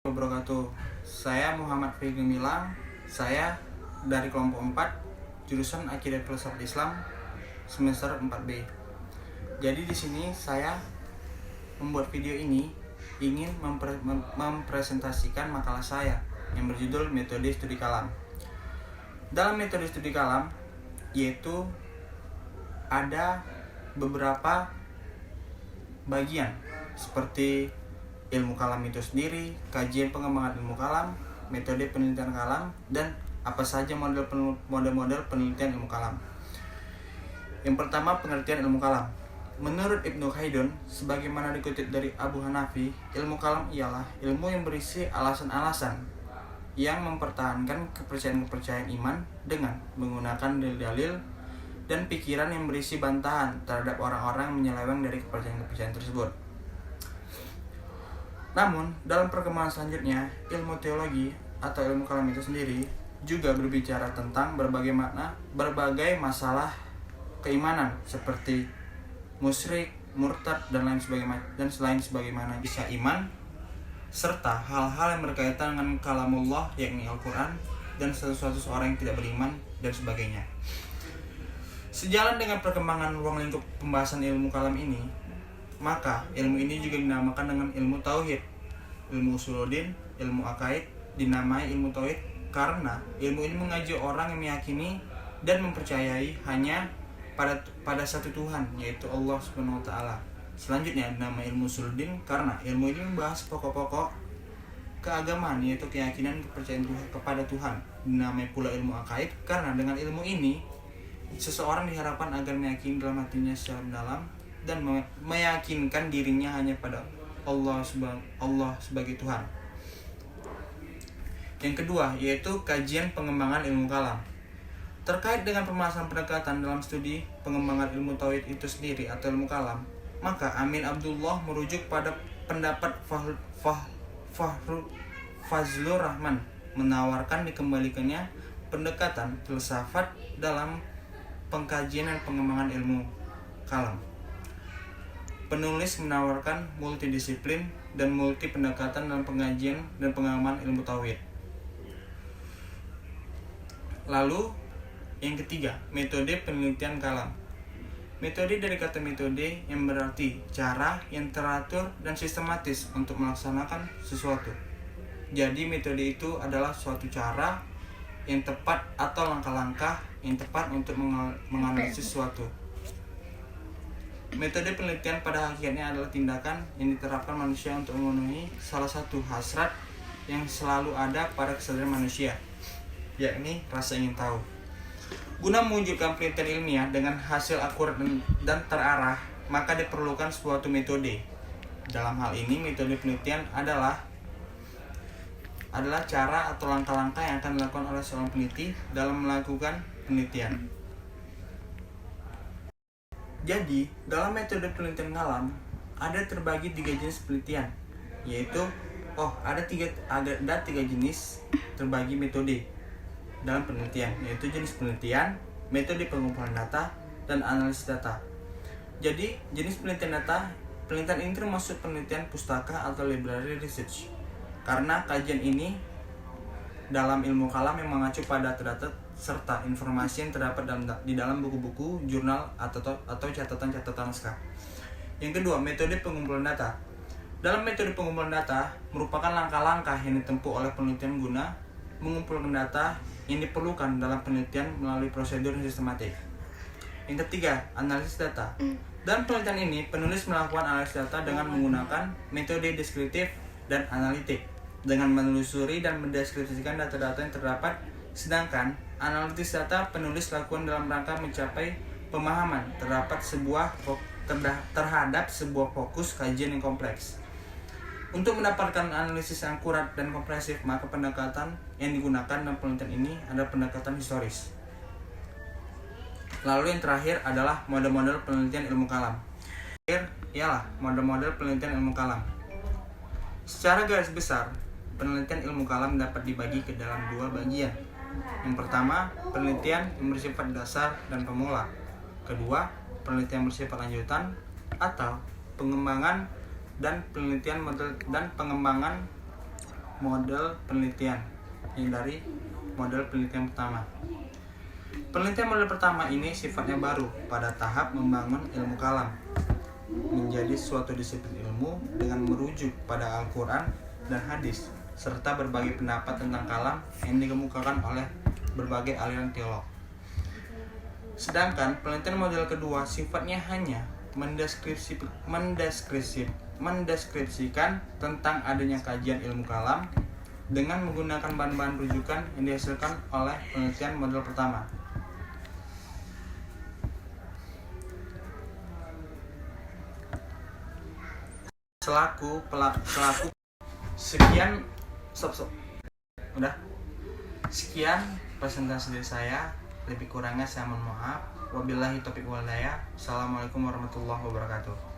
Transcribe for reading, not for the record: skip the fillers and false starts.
Wabarakatuh. Saya Muhammad Fikri Milang. Saya dari kelompok 4 jurusan Akidah Filsafat Islam semester 4B. Jadi di sini saya membuat video ini ingin mempresentasikan makalah saya yang berjudul Metode Studi Kalam. Dalam metode studi kalam yaitu ada beberapa bagian seperti ilmu kalam itu sendiri, kajian pengembangan ilmu kalam, metode penelitian kalam, dan apa saja model-model penelitian ilmu kalam. Yang pertama, pengertian ilmu kalam. Menurut Ibnu Khaldun, sebagaimana dikutip dari Abu Hanafi, ilmu kalam ialah ilmu yang berisi alasan-alasan yang mempertahankan kepercayaan-kepercayaan iman dengan menggunakan dalil-dalil dan pikiran yang berisi bantahan terhadap orang-orang yang menyeleweng dari kepercayaan-kepercayaan tersebut. Namun, dalam perkembangan selanjutnya, ilmu teologi atau ilmu kalam itu sendiri juga berbicara tentang berbagai masalah keimanan seperti musyrik, murtad, dan lain sebagaimana bisa iman, serta hal-hal yang berkaitan dengan kalamullah yakni Al-Quran dan sesuatu seorang yang tidak beriman dan sebagainya. Sejalan dengan perkembangan ruang lingkup pembahasan ilmu kalam ini, maka ilmu ini juga dinamakan dengan ilmu tauhid. Ilmu usuluddin, ilmu akaid dinamai ilmu tauhid karena ilmu ini mengaji orang yang meyakini dan mempercayai hanya pada satu Tuhan, yaitu Allah Subhanahu wa taala. Selanjutnya dinamai ilmu usuluddin karena ilmu ini membahas pokok-pokok keagamaan, yaitu keyakinan kepercayaan kepada Tuhan. Dinamai pula ilmu akaid karena dengan ilmu ini seseorang diharapkan agar meyakini dalam hatinya secara mendalam dan meyakinkan dirinya hanya pada Allah sebagai Tuhan. Yang kedua yaitu kajian pengembangan ilmu kalam. Terkait dengan pembahasan pendekatan dalam studi pengembangan ilmu tauhid itu sendiri atau ilmu kalam, maka Amin Abdullah merujuk pada pendapat Fazlur Rahman menawarkan dikembalikannya pendekatan filsafat dalam pengkajian dan pengembangan ilmu kalam. Penulis menawarkan multidisiplin dan multi pendekatan dalam pengajian dan pengembangan ilmu tauhid. Lalu yang ketiga, metode penelitian kalam. Metode dari kata metode yang berarti cara yang teratur dan sistematis untuk melaksanakan sesuatu. Jadi metode itu adalah suatu cara yang tepat atau langkah-langkah yang tepat untuk menganalisis sesuatu. Metode penelitian pada akhirnya adalah tindakan yang diterapkan manusia untuk memenuhi salah satu hasrat yang selalu ada pada kesadaran manusia, yakni rasa ingin tahu. Guna mewujudkan penelitian ilmiah dengan hasil akurat dan terarah, maka diperlukan suatu metode. Dalam hal ini, metode penelitian adalah cara atau langkah-langkah yang akan dilakukan oleh seorang peneliti dalam melakukan penelitian. Jadi, dalam metode penelitian kalam ada terbagi 3 jenis penelitian, yaitu ada tiga jenis terbagi metode dalam penelitian, yaitu jenis penelitian, metode pengumpulan data, dan analisis data. Jadi, jenis penelitian ini termasuk penelitian pustaka atau library research, karena kajian ini dalam ilmu kalam yang mengacu pada data serta informasi yang terdapat di dalam buku-buku, jurnal, atau catatan-catatan naskah. Yang kedua, metode pengumpulan data. Dalam metode pengumpulan data merupakan langkah-langkah yang ditempuh oleh penelitian guna mengumpulkan data yang diperlukan dalam penelitian melalui prosedur yang sistematik. Yang ketiga, analisis data. Dalam penelitian ini, penulis melakukan analisis data dengan menggunakan metode deskriptif dan analitik, dengan menelusuri dan mendeskripsikan data-data yang terdapat, sedangkan analisis data penulis lakukan dalam rangka mencapai pemahaman terhadap sebuah fokus kajian yang kompleks. Untuk mendapatkan analisis yang akurat dan komprehensif, maka pendekatan yang digunakan dalam penelitian ini adalah pendekatan historis. Lalu yang terakhir adalah model-model penelitian ilmu kalam. Ialah model-model penelitian ilmu kalam. Secara garis besar, penelitian ilmu kalam dapat dibagi ke dalam 2 bagian. Yang pertama, penelitian yang bersifat dasar dan pemula. Kedua, penelitian bersifat lanjutan atau pengembangan dan penelitian model dan pengembangan model penelitian pertama. Penelitian model pertama ini sifatnya baru pada tahap membangun ilmu kalam menjadi suatu disiplin ilmu dengan merujuk pada Al-Quran dan hadis serta berbagai pendapat tentang kalam yang dikemukakan oleh berbagai aliran teolog. Sedangkan penelitian model kedua sifatnya hanya mendeskripsikan tentang adanya kajian ilmu kalam dengan menggunakan bahan-bahan rujukan yang dihasilkan oleh penelitian model pertama. Selaku sekian presentasi dari saya. Lebih kurangnya saya mohon maaf. Wabillahi taufiq wal hidayah. Assalamualaikum warahmatullahi wabarakatuh.